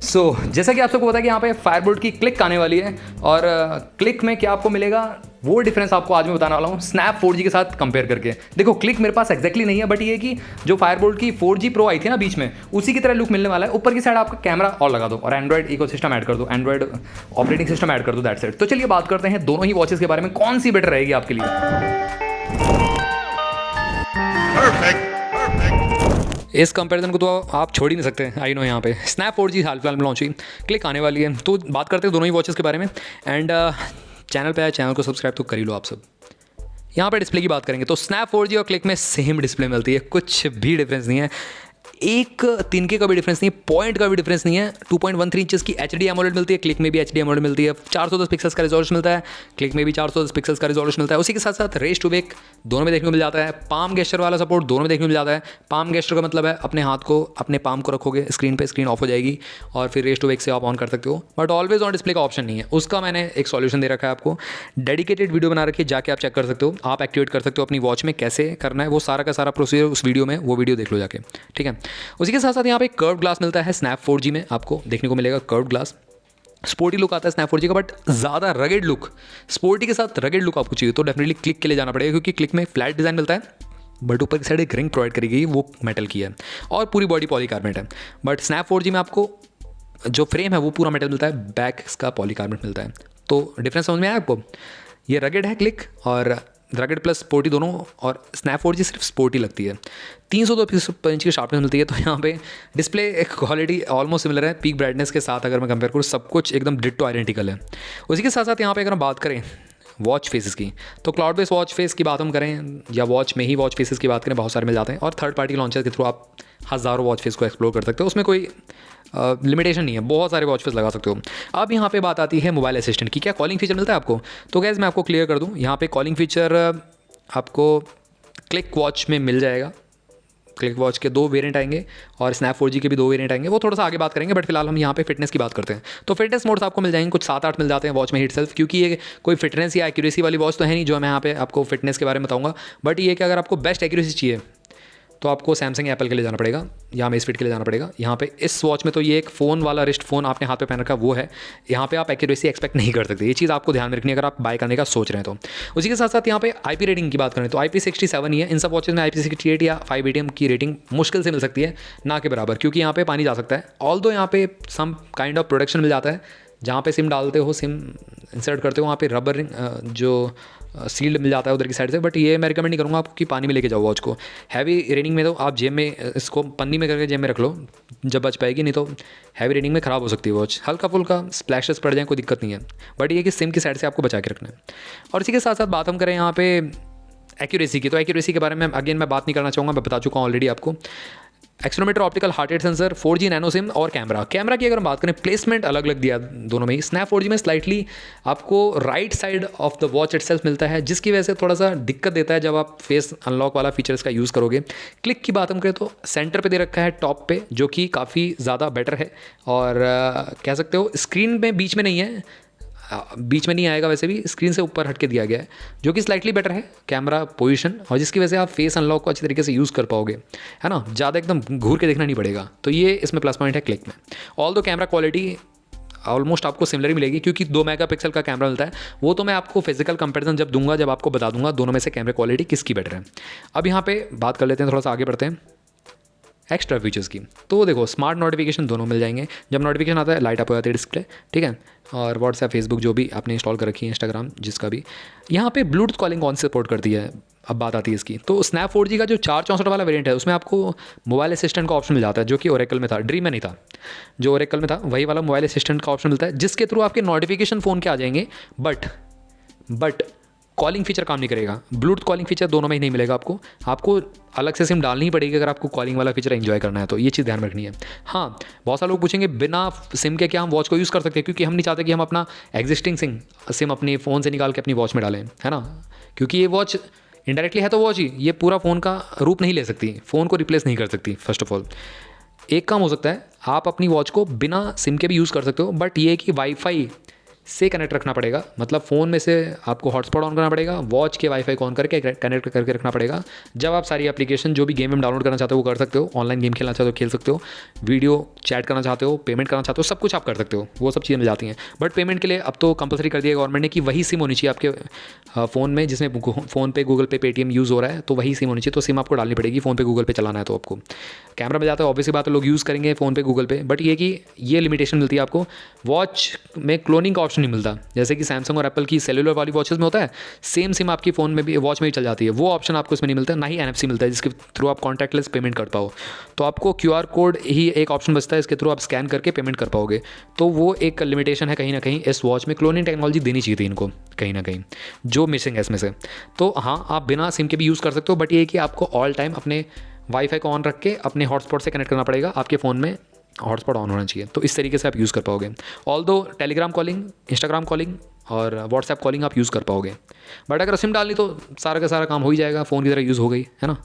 जैसा कि आप सबको पता है कि यहाँ पे फायरबोल्ट की क्लिक आने वाली है और क्लिक में क्या आपको मिलेगा वो डिफरेंस आपको आज मैं बताने वाला हूँ स्नैप 4G के साथ कंपेयर करके। देखो क्लिक मेरे पास एक्जैक्टली नहीं है, बट ये कि जो फायरबोल्ट की 4G प्रो आई थी ना बीच में, उसी की तरह लुक मिलने वाला है। ऊपर की साइड आपका कैमरा और लगा दो और एंड्रॉइड इकोसिस्टम ऐड कर दो, एंड्रॉइड ऑपरेटिंग सिस्टम ऐड कर दो, दैट्स इट। तो चलिए बात करते हैं दोनों ही वॉचेस के बारे में, कौन सी बेटर रहेगी आपके लिए। इस कंपैरिजन को तो आप छोड़ ही नहीं सकते। आई नो यहाँ पे स्नैप 4G हाल फिलहाल में लॉन्च हुई, क्लिक आने वाली है, तो बात करते हैं दोनों ही वॉचेस के बारे में। एंड चैनल पे आए, चैनल को सब्सक्राइब तो कर ही लो आप सब। यहाँ पे डिस्प्ले की बात करेंगे तो स्नैप 4G और क्लिक में सेम डिस्प्ले मिलती है, कुछ भी डिफरेंस नहीं है, एक तिनके का भी डिफरेंस नहीं है, पॉइंट का भी डिफरेंस नहीं है। 2.13 इंचेस की HD एमोलेड मिलती है, क्लिक में भी HD एमोलेड मिलती है। 410 पिक्सल्स का रिजोल्यूशन मिलता है, क्लिक में भी 410 पिक्सल्स का रिजोल्यूशन मिलता है। उसी के साथ साथ रेस टू वेक दोनों में देखने को मिल जाता है। पाम गेस्चर वाला सपोर्ट दोनों में देखने को मिल जाता है। पाम गेस्चर का मतलब है अपने हाथ को, अपने पाम को रखोगे स्क्रीन पे, स्क्रीन ऑफ हो जाएगी और फिर रेस टू वेक से आप ऑन कर सकते हो, बट ऑलवेज ऑन डिस्प्ले का ऑप्शन नहीं है। उसका मैंने एक सॉल्यूशन दे रखा है आपको, डेडिकेटेड वीडियो बना रखी है, जाके आप चेक कर सकते हो, आप एक्टिवेट कर सकते हो अपनी वॉच में कैसे करना है, वो सारा का सारा प्रोसीजर उस वीडियो में, वो वीडियो देख लो जाके, ठीक है। उसी के साथ साथ यहाँ पे कर्व ग्लास मिलता है स्नैप 4G में, आपको देखने को मिलेगा कर्व ग्लास। स्पोर्टी लुक आता है स्नैप 4G का, बट ज़्यादा रगेड लुक, स्पोर्टी के साथ रगेड लुक आपको चाहिए तो डेफिनेटली क्लिक के लिए जाना पड़ेगा, क्योंकि क्लिक में फ्लैट डिज़ाइन मिलता है, बट ऊपर की साइड एक रिंग प्रोवाइड करी गई, वो मेटल की है और पूरी बॉडी पॉलीकार्बोनेट है। बट स्नैप 4G में आपको जो फ्रेम है वो पूरा मेटल मिलता है, बैक इसका पॉलीकार्बोनेट मिलता है। तो डिफरेंस समझ में आया आपको? ये रगेड है क्लिक, और रगेड प्लस स्पोर्टी दोनों, और स्नैप 4G सिर्फ स्पोर्टी लगती है। 302 इंच की शार्पनेस मिलती है, तो यहाँ पे डिस्प्ले क्वालिटी ऑलमोस्ट सिमिलर है। पीक ब्राइटनेस के साथ अगर मैं कंपेयर करूँ, सब कुछ एकदम डिट्टो आइडेंटिकल है। उसी के साथ साथ यहाँ पे अगर हम बात करें वॉच फेसेस की, तो क्लाउड बेस्ड वॉच फेस की बात हम करें या वॉच में ही वॉच फेसेस की बात करें, बहुत सारे मिल जाते हैं और थर्ड पार्टी लॉन्चर के थ्रू आप हज़ारों वॉच फेस को एक्सप्लोर कर सकते हो, उसमें कोई लिमिटेशन नहीं है, बहुत सारे वॉच फेस लगा सकते हो। अब यहाँ पे बात आती है मोबाइल असिस्टेंट की, क्या कॉलिंग फीचर मिलता है आपको? तो गैस मैं आपको क्लियर कर दूँ, यहाँ पे कॉलिंग फीचर आपको क्लिक वॉच में मिल जाएगा। क्लिक वॉच के 2 वेरिएंट आएंगे और स्नैप 4G के भी 2 वेरिएंट आएंगे, वो थोड़ा सा आगे बात करेंगे, बट फिलहाल हम यहाँ पे फिटनेस की बात करते हैं। तो फिटनेस मोड्स आपको मिल जाएंगे, कुछ 7-8 मिल जाते हैं वॉच में हिट सेल्फ, क्योंकि ये कोई फिटनेस या एक्यूरेसी वाली वॉच तो है नहीं जो मैं यहाँ पे आपको फिटनेस के बारे में बताऊँगा, बट ये कि अगर आपको बेस्ट एक्यूरेसी चाहिए तो आपको सैमसंग एप्पल के लिए जाना पड़ेगा या अमेज़फिट के लिए जाना पड़ेगा। यहाँ पे इस वॉच में तो ये एक फ़ोन वाला रिस्ट फ़ोन आपने हाथ पे पहन रखा वो है, यहाँ पे आप एक्यूरेसी एक्सपेक्ट नहीं कर सकते, ये चीज़ आपको ध्यान में रखनी है अगर आप बाय करने का सोच रहे हैं तो। उसी के साथ साथ यहाँ पे IP रेटिंग की बात करें तो IP67 ही है। इन सब वॉचेज़ में IP68 या 5 ATM की रेटिंग मुश्किल से मिल सकती है, ना के बराबर, क्योंकि यहाँ पे पानी जा सकता है। ऑल्दो यहाँ पे सम काइंड ऑफ प्रोटेक्शन मिल जाता है, जहाँ पे सिम डालते हो, सिम इंसर्ट करते हो, वहाँ पे रबर रिंग जो सील्ड मिल जाता है उधर की साइड से, बट ये मैं रिकमेंड नहीं करूँगा आपको कि पानी में लेके जाओ वॉच को। हैवी रेनिंग में तो आप जेब में इसको पन्नी में करके जेब में रख लो जब बच पाएगी, नहीं तो हैवी रेनिंग में ख़राब हो सकती है वॉच। हल्का फुल्का स्प्लैशेस पड़ जाए कोई दिक्कत नहीं है, बट ये कि सिम की साइड से आपको बचा के रखना है। और इसी के साथ साथ बात हम करें यहाँ पे एक्यूरेसी की, तो एक्यूरेसी के बारे में अगेन मैं बात नहीं करना चाहूँगा, मैं बता चुका हूँ ऑलरेडी आपको। Accelerometer, optical heart rate sensor, 4G nano SIM और कैमरा की अगर हम बात करें, प्लेसमेंट अलग अलग दिया दोनों में ही। स्नैप 4G में स्लाइटली आपको right side of the watch itself मिलता है, जिसकी वजह से थोड़ा सा दिक्कत देता है जब आप फेस अनलॉक वाला फीचर्स का यूज़ करोगे। क्लिक की बात हम करें तो सेंटर पे दे रखा है टॉप पे, जो कि काफ़ी ज़्यादा बेटर है, और कह सकते हो स्क्रीन में बीच में नहीं है, बीच में नहीं आएगा, वैसे भी स्क्रीन से ऊपर हट के दिया गया है, जो कि स्लाइटली बेटर है कैमरा पोजीशन, और जिसकी वजह से आप फेस अनलॉक को अच्छी तरीके से यूज़ कर पाओगे, है ना, ज़्यादा एकदम घूर के देखना नहीं पड़ेगा। तो ये इसमें प्लस पॉइंट है क्लिक में। ऑल दो कैमरा क्वालिटी ऑलमोस्ट आपको सिमिलर ही मिलेगी, क्योंकि 2 मेगापिक्सल का कैमरा मिलता है, वो तो मैं आपको फिजिकल कंपैरिजन जब दूंगा, जब आपको बता दूंगा दोनों में से कैमरा क्वालिटी किसकी बेटर है। अब यहाँ पे बात कर लेते हैं, थोड़ा सा आगे बढ़ते हैं एक्स्ट्रा फीचर्स की। तो देखो स्मार्ट नोटिफिकेशन दोनों मिल जाएंगे, जब नोटिफिकेशन आता है लाइट अप हो जाती है डिस्प्ले, ठीक है, और व्हाट्सएप, फेसबुक जो भी आपने इंस्टॉल कर रखी है, इंस्टाग्राम जिसका भी। यहाँ पे ब्लूटूथ कॉलिंग कौन से सपोर्ट करती है, अब बात आती है इसकी। तो स्नैप 4G का जो 464 वाला वेरिएंट है, उसमें आपको मोबाइल असिस्टेंट का ऑप्शन मिल जाता है, जो कि ओरेकल में था, ड्रीम में नहीं था। जो ओरेकल में था वही वाला मोबाइल असिस्टेंट का ऑप्शन मिलता है, जिसके थ्रू आपके नोटिफिकेशन फ़ोन के आ जाएंगे, बट कॉलिंग फीचर काम नहीं करेगा। ब्लूटूथ कॉलिंग फीचर दोनों में ही नहीं मिलेगा आपको अलग से सिम डालनी ही पड़ेगी अगर आपको कॉलिंग वाला फीचर एंजॉय करना है, तो ये चीज़ ध्यान रखनी है। हाँ, बहुत सारे लोग पूछेंगे बिना सिम के क्या हम वॉच को यूज़ कर सकते हैं, क्योंकि हम नहीं चाहते कि हम अपना एग्जिस्टिंग सिम अपने फ़ोन से निकाल के अपनी वॉच में डालें, है ना, क्योंकि ये वॉच इंडायरेक्टली है तो वॉच ही, ये पूरा फ़ोन का रूप नहीं ले सकती, फ़ोन को रिप्लेस नहीं कर सकती। फर्स्ट ऑफ ऑल एक काम हो सकता है, आप अपनी वॉच को बिना सिम के भी यूज़ कर सकते हो, बट ये कि वाईफाई से कनेक्ट रखना पड़ेगा, मतलब फ़ोन में से आपको हॉटस्पॉट ऑन करना पड़ेगा, वॉच के वाईफाई को ऑन करके कनेक्ट करके रखना पड़ेगा। जब आप सारी एप्लीकेशन जो भी गेम में डाउनलोड करना चाहते हो वो कर सकते हो, ऑनलाइन गेम खेलना चाहते हो खेल सकते हो, वीडियो चैट करना चाहते हो, पेमेंट करना चाहते हो, सब कुछ आप कर सकते हो, वो सब चीज़ें मिल जाती हैं। बट पेमेंट के लिए अब तो कंपलसरी कर दिया गवर्नमेंट ने कि वही सिम होनी चाहिए आपके फ़ोन में जिसमें फ़ोन पे, गूगल पे, पेटीएम यूज़ हो रहा है, तो वही सिम होनी चाहिए। तो सिम आपको डालनी पड़ेगी फ़ोन पे, गूगल पे चलाना है तो आपको। कैमरा मिल जाता है, ऑब्वियसली बात है, लोग यूज़ करेंगे फ़ोन पे, गूगल पे, बट ये कि ये लिमिटेशन मिलती है आपको। वॉच में क्लोनिंग का ऑप्शन नहीं मिलता, जैसे कि सैमसंग और एप्पल की सेलुलर वाली वॉचेस में होता है, सेम सिम आपकी फ़ोन में भी, वॉच में भी चल जाती है। वो ऑप्शन आपको इसमें नहीं मिलता, ना ही NFC मिलता है जिसके थ्रू आप कॉन्टैक्टलेस पेमेंट कर पाओ। तो आपको QR कोड ही एक ऑप्शन बचता है, इसके थ्रू आप स्कैन करके पेमेंट कर पाओगे। तो वो एक लिमिटेशन है कहीं ना कहीं इस वॉच में। क्लोनिंग टेक्नोलॉजी देनी चाहिए थी इनको कहीं ना कहीं, जो मिसिंग है इसमें से। तो हाँ, आप बिना सिम के भी यूज़ कर सकते हो, बट ये कि आपको ऑल टाइम अपने वाईफाई को ऑन रख के अपने हॉटस्पॉट से कनेक्ट करना पड़ेगा, आपके फ़ोन में हॉटस्पॉट ऑन होना चाहिए। तो इस तरीके से आप यूज़ कर पाओगे। Although Telegram calling, Instagram calling और व्हाट्सएप कॉलिंग आप यूज़ कर पाओगे, बट अगर सिम डालनी तो सारा का सारा काम हो ही जाएगा, फ़ोन की तरह यूज़ हो गई, है ना।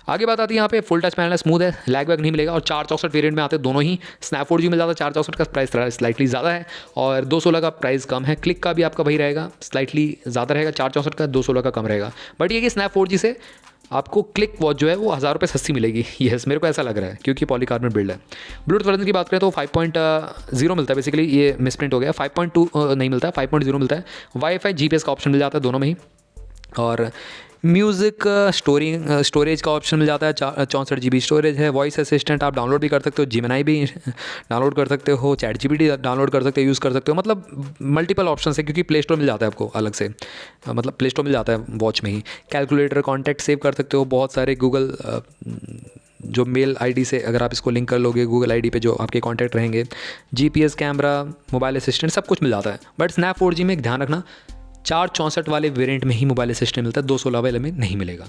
आगे बात आती है यहाँ पे फुल टच पैनल है, स्मूथ है, लैग वैग नहीं मिलेगा, और 464 वेरिएंट में आते हैं दोनों ही। स्नैप 4G मिल जाता है, 464 का प्राइस स्लाइटली ज़्यादा है और 216 का प्राइस कम है। क्लिक का भी आपका वही रहेगा, स्लाइटली ज़्यादा रहेगा 464 का, 216 का कम रहेगा। बट ये कि स्नैप 4G से आपको क्लिक वॉच जो है वो 1000 रुपये सस्ती मिलेगी। येस, मेरे को ऐसा लग रहा है क्योंकि पॉलीकार्बोनेट बिल्ड है। ब्लूटूथ वर्जन की बात करें तो 5.0 मिलता है, बेसिकली ये मिसप्रिंट हो गया, 5.2 नहीं मिलता है, 5.0 मिलता है। वाईफाई GPS का ऑप्शन मिल जाता है दोनों में ही, और म्यूज़िक स्टोरेज का ऑप्शन मिल जाता है, 64 GB स्टोरेज है। वॉइस असिस्टेंट आप डाउनलोड भी कर सकते हो, जिमिनाई भी डाउनलोड कर सकते हो, ChatGPT डाउनलोड कर सकते हो, यूज़ कर सकते हो, मतलब मल्टीपल ऑप्शन है क्योंकि प्ले स्टोर मिल जाता है आपको अलग से, मतलब प्ले स्टोर मिल जाता है वॉच में ही। कैलकुलेटर, कॉन्टैक्ट सेव कर सकते हो, बहुत सारे गूगल जो मेल आईडी से अगर आप इसको लिंक कर लोगे गूगल आईडी पे जो आपके कॉन्टैक्ट रहेंगे, GPS, कैमरा, मोबाइल असिस्टेंट, सब कुछ मिल जाता है। बट स्नैप 4G में एक ध्यान रखना, 464 वाले वेरिएंट में ही मोबाइल असिस्टेंट मिलता है, 216 वाले में नहीं मिलेगा।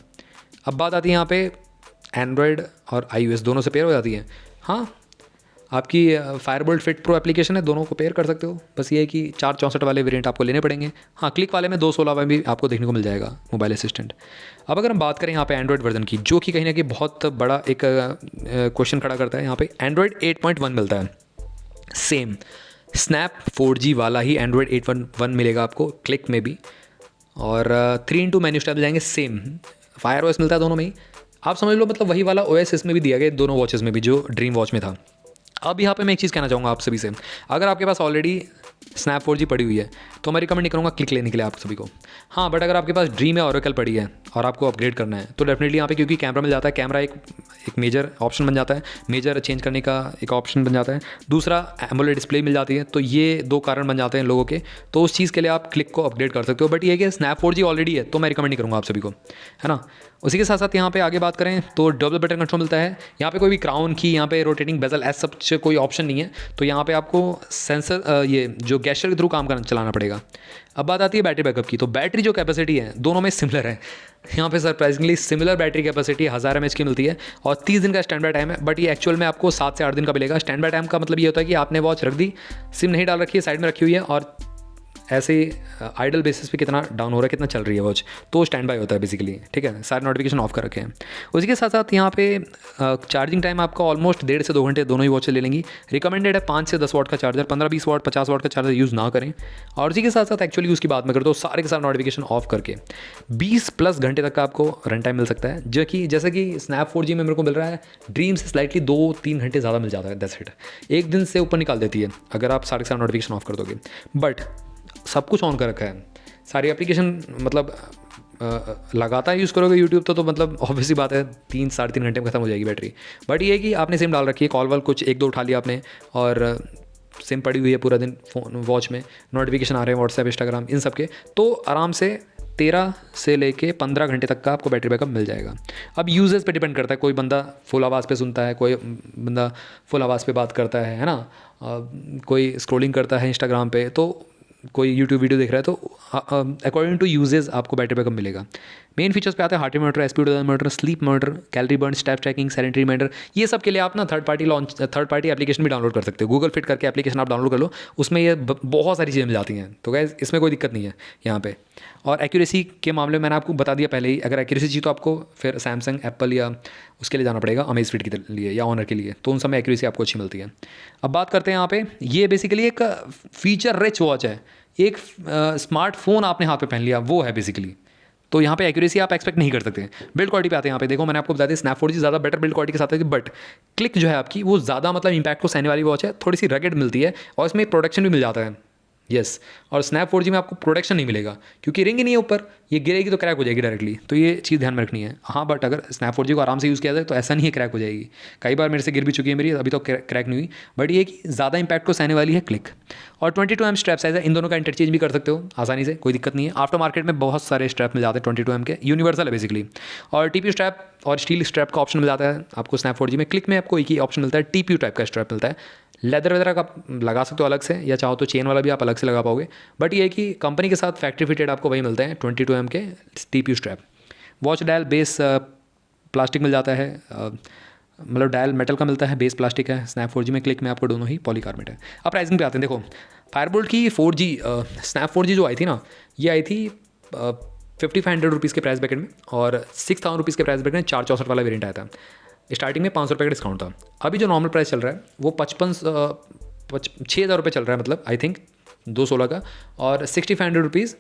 अब बात आती है यहाँ पे एंड्रॉयड और iOS दोनों से पेयर हो जाती है। हाँ, आपकी फायरबोल्ट फिट प्रो एप्लीकेशन है, दोनों को पेयर कर सकते हो। बस ये है कि 464 वाले वेरिएंट आपको लेने पड़ेंगे। हाँ, क्लिक वाले में 216 में भी आपको देखने को मिल जाएगा मोबाइल असिस्टेंट। अब अगर हम बात करें यहाँ पे एंड्रॉयड वर्जन की, जो कि कहीं ना कहीं बहुत बड़ा एक क्वेश्चन खड़ा करता है, यहाँ पे एंड्रॉयड 8.1 मिलता है, सेम स्नैप 4G वाला ही एंड्रॉयड 8.1 मिलेगा आपको क्लिक में भी, और 3x मेन्यू स्टैब जाएंगे, सेम फायर OS मिलता है दोनों में ही। आप समझ लो मतलब वही वाला OS इसमें भी दिया गया दोनों वॉचेस में भी जो ड्रीम वॉच में था। अब यहाँ पे मैं एक चीज़ कहना चाहूँगा आप सभी से, अगर आपके पास ऑलरेडी स्नैप 4G पड़ी हुई है तो मैं रिकमेंड नहीं करूँगा क्लिक लेने के लिए आप सभी को। हाँ, बट अगर आपके पास ड्रीम या ओरेकल पड़ी है और आपको अपग्रेड करना है तो डेफिनेटली यहाँ पे, क्योंकि कैमरा मिल जाता है, कैमरा एक मेजर ऑप्शन बन जाता है, मेजर चेंज करने का एक ऑप्शन बन जाता है। दूसरा एमोलेड डिस्प्ले मिल जाती है, तो ये 2 कारण बन जाते हैं लोगों के, तो उस चीज़ के लिए आप क्लिक को अपग्रेड कर सकते हो। बट ये कि स्नैप 4G ऑलरेडी है तो मैं रिकमेंड नहीं करूँगा आप सभी को, है ना। उसी के साथ साथ यहाँ पे आगे बात करें तो डबल बटन कंट्रोल मिलता है। यहाँ पे कोई भी क्राउन की, यहाँ पे रोटेटिंग बेजल ऐसा सब कोई ऑप्शन नहीं है, तो यहाँ पे आपको सेंसर ये जो गेस्चर के थ्रू काम करना चलाना पड़ेगा। अब बात आती है बैटरी बैकअप की, तो बैटरी जो कैपेसिटी है दोनों में सिमिलर है। यहाँ पे surprisingly similar battery capacity 1000 mAh की मिलती है और 30 दिन का स्टैंड बाय टाइम है, बट ये एक्चुअल में आपको 7 से 8 दिन का मिलेगा। स्टैंड बाय टाइम का मतलब ये होता है कि आपने वॉच रख दी, सिम नहीं डाल रखी है, साइड में रखी हुई है, और ऐसे आइडल बेसिस पे कितना डाउन हो रहा है, कितना चल रही है वॉच, तो स्टैंड बाय होता है बेसिकली, ठीक है। सारे नोटिफिकेशन ऑफ कर रखे हैं। उसी के साथ साथ यहाँ पे चार्जिंग टाइम आपका ऑलमोस्ट 1.5 से 2 घंटे दोनों ही वॉचें ले लेंगी। रिकमेंडेड है 5 से 10 वाट का चार्जर, 15-20 वाट 50 वाट का चार्जर यूज़ ना करें। और उसी के साथ साथ एक्चुअली यूज़ की बात मैं करता हूँ, सारे के सारे नोटिफिकेशन ऑफ करके 20+ घंटे तक का आपको रन टाइम मिल सकता है, जो कि जैसे कि स्नैप 4G में मेरे को मिल रहा है, ड्रीम से स्लाइटली 2-3 घंटे ज़्यादा मिल जाता है। दैट्स इट, एक दिन से ऊपर निकाल देती है अगर आप सारे के सारे नोटिफिकेशन ऑफ कर दोगे। बट सब कुछ ऑन कर रखा है, सारी एप्लीकेशन मतलब लगातार यूज़ करोगे यूट्यूब तो मतलब ऑब्वियसली बात है 3-3.5 घंटे में खत्म हो जाएगी बैटरी। बट ये है कि आपने सिम डाल रखी है, कॉल वॉल कुछ 1-2 उठा लिया आपने, और सिम पड़ी हुई है पूरा दिन फ़ोन वॉच में, नोटिफिकेशन आ रहे हैं व्हाट्सएप, इंस्टाग्राम, इन सब के, तो आराम से 13 से लेके 15 घंटे तक का आपको बैटरी बैकअप मिल जाएगा। अब यूजर्स पे डिपेंड करता है, कोई बंदा फुल आवाज़ पे सुनता है, कोई बंदा फुल आवाज़ पे बात करता है ना, कोई स्क्रॉलिंग करता है इंस्टाग्राम पे, तो कोई यूट्यूब वीडियो देख रहा है, तो अकॉर्डिंग टू यूजेस आपको बैटरी बैकअप मिलेगा। मेन फीचर्स पे आते हैं heart rate monitor, SPD monitor, sleep monitor, calorie burn, step tracking, silent reminder. ये सब के लिए आप ना थर्ड पार्टी एप्लीकेशन भी डाउनलोड कर सकते हो। गूगल फिट करके एप्लीकेशन आप डाउनलोड कर लो, उसमें ये बहुत सारी चीज़ें मिल जाती हैं, तो गाइस इसमें कोई दिक्कत नहीं है यहाँ पे। और एक्यूरेसी के मामले में मैंने आपको बता दिया पहले ही, अगर एक्यूरेसी चाहिए तो आपको फिर सैमसंग, एप्पल या उसके लिए जाना पड़ेगा, अमेज़फिट के लिए या ऑनर के लिए, तो उन सब में एक्यूरेसी आपको अच्छी मिलती है। अब बात करते हैं यहाँ पे, ये बेसिकली एक फीचर रिच वॉच है, एक स्मार्टफोन आपने हाथ पे पहन लिया, वो है बेसिकली। तो यहाँ पे एक्यूरेसी आप एक्सपेक्ट नहीं कर सकते। बिल्ड क्वालिटी पे आते हैं। यहाँ पे देखो मैंने आपको बता दिया स्नैप 4G ज़्यादा बेटर बिल्ड क्वालिटी के साथ है, बट क्लिक जो है आपकी वो ज़्यादा मतलब इंपैक्ट को सहने वाली वॉच है, थोड़ी सी रगेड मिलती है और इसमें प्रोटेक्शन भी मिल जाता है। यस, और स्नैप 4G में आपको प्रोटेक्शन नहीं मिलेगा क्योंकि रिंग ही नहीं है ऊपर, ये गिरेगी तो क्रैक हो जाएगी डायरेक्टली। तो ये चीज़ ध्यान में रखनी है। हाँ, बट अगर स्नैप 4G को आराम से यूज़ किया जाए तो ऐसा नहीं है क्रैक हो जाएगी। कई बार मेरे से गिर भी चुकी है मेरी, अभी तो क्रैक नहीं हुई, बट ये कि ज़्यादा इंपैक्ट को सहने वाली है क्लिक। और 22mm स्ट्रैप साइज है, इन दोनों का इंटरचेंज भी कर सकते हो आसानी से, कोई दिक्कत नहीं है। आफ्टर मार्केट में बहुत सारे स्ट्रैप मिल जाते हैं 22mm के, यूनिवर्सल है बेसिकली। और TPU स्ट्रैप और स्टील स्ट्रैप का ऑप्शन मिल जाता है आपको स्नैप 4G में। क्लिक में आपको एक ही ऑप्शन मिलता है, TPU टाइप का स्ट्रैप मिलता है। लेदर वेदर का आप लगा सकते हो अलग से, या चाहो तो चेन वाला भी आप अलग से लगा पाओगे, बट ये है कि कंपनी के साथ फैक्ट्री फिटेड आपको वही मिलते हैं 22mm के TPU strap. Watch dial base plastic मिल जाता है, मतलब डायल मेटल का मिलता है, बेस प्लास्टिक है। स्नैप 4G में क्लिक में आपको दोनों ही पॉलीकार्बोनेट है। अब प्राइसिंग पे आते हैं। देखो फायरबोल्ट की 4G स्नैप 4G जो आई थी ना, ये आई थी 5500 रुपीज़ के प्राइस ब्रैकेट में, और 6000 रुपीज़ के प्राइस ब्रैकेट में 464 वाला वेरिएंट आया था। स्टार्टिंग में 500 रुपये का डिस्काउंट था। अभी जो नॉर्मल प्राइस चल रहा है वो 6,000 रुपये चल रहा है, मतलब आई थिंक 216 का, और 6500 रुपीज़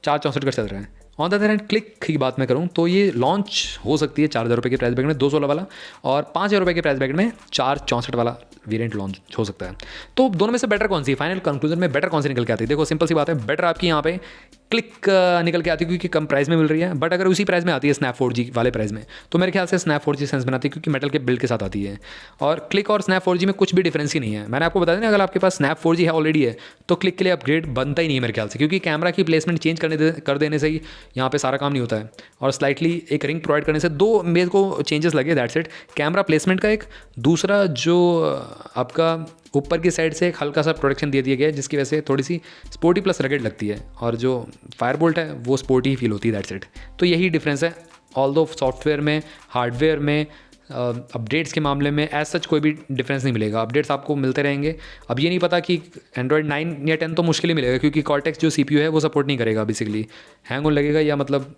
464 का चल रहा है। On the other hand click की बात मैं करूँ तो ये लॉन्च हो सकती है 4,000 रुपये के प्राइस ब्रैकेट में 216 वाला, और 5,000 रुपये के प्राइस ब्रैकेट में 464 वाला वेरिएंट लॉन्च हो सकता है। तो दोनों में से बेटर कौन सी है? फाइनल कंक्लूजन में बेटर कौन सी निकल के आती है? देखो सिंपल सी बात है, बेटर आपकी यहाँ पे क्लिक निकल के आती है क्योंकि कम प्राइस में मिल रही है, बट अगर उसी प्राइस में आती है स्नैप 4G वाले प्राइस में, तो मेरे ख्याल से स्नैप 4G सेंस बनाती है क्योंकि मेटल के बिल्ड के साथ आती है। और क्लिक और स्नैप 4G में कुछ भी डिफरेंस ही नहीं है। मैंने आपको बता दें, अगर आपके पास स्नैप 4G है ऑलरेडी है तो क्लिक के लिए अपग्रेड बनता ही नहीं है मेरे ख्याल से, क्योंकि कैमरा की प्लेसमेंट चेंज कर देने से ही यहाँ पे सारा काम नहीं होता है, और स्लाइटली एक रिंग प्रोवाइड करने से दो मेरे को चेंजेस लगे, दैट्स इट। कैमरा प्लेसमेंट का एक, दूसरा जो आपका ऊपर की साइड से एक हल्का सा प्रोटेक्शन दे दिया गया है जिसकी वजह से थोड़ी सी स्पोर्टी प्लस रगेड लगती है, और जो फायरबोल्ट है वो स्पोर्टी ही फील होती है, दैट्स इट। तो यही डिफरेंस है। ऑल्दो सॉफ्टवेयर में, हार्डवेयर में, अपडेट्स के मामले में एज सच कोई भी डिफरेंस नहीं मिलेगा। अपडेट्स आपको मिलते रहेंगे। अब ये नहीं पता कि एंड्रॉयड 9 या 10 तो मुश्किल ही मिलेगा, क्योंकि कॉर्टेक्स जो CPU है वो सपोर्ट नहीं करेगा बेसिकली, हैंग होने लगेगा, या मतलब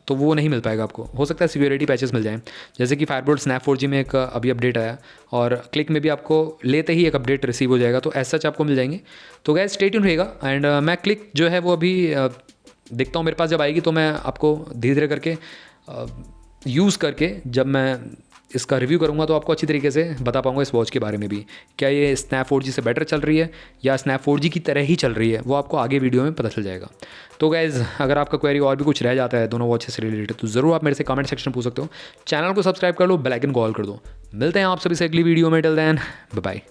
तो वो नहीं मिल पाएगा आपको। हो सकता है सिक्योरिटी पैचेस मिल जाएं, जैसे कि फायरबोल्ट स्नैप 4G में एक अभी अपडेट आया, और क्लिक में भी आपको लेते ही एक अपडेट रिसीव हो जाएगा, तो एज सच आपको मिल जाएंगे। तो गाइस स्टे ट्यून रहेगा। एंड मैं क्लिक जो है वो अभी देखता हूँ, मेरे पास जब आएगी तो मैं आपको धीरे धीरे करके यूज़ करके जब मैं इसका रिव्यू करूँगा तो आपको अच्छी तरीके से बता पाऊँगा इस वॉच के बारे में भी, क्या ये स्नैप 4G से बेटर चल रही है या स्नैप 4G की तरह ही चल रही है, वो आपको आगे वीडियो में पता चल जाएगा। तो गाइज़ अगर आपका क्वेरी और भी कुछ रह जाता है दोनों वॉचेस से रिलेटेड तो ज़रूर आप मेरे से कमेंट सेक्शन में पूछ सकते हो। चैनल को सब्सक्राइब कर लो, बेल आइकन को ऑल कर दो। मिलते हैं आप सभी से अगली वीडियो में। Till then bye bye.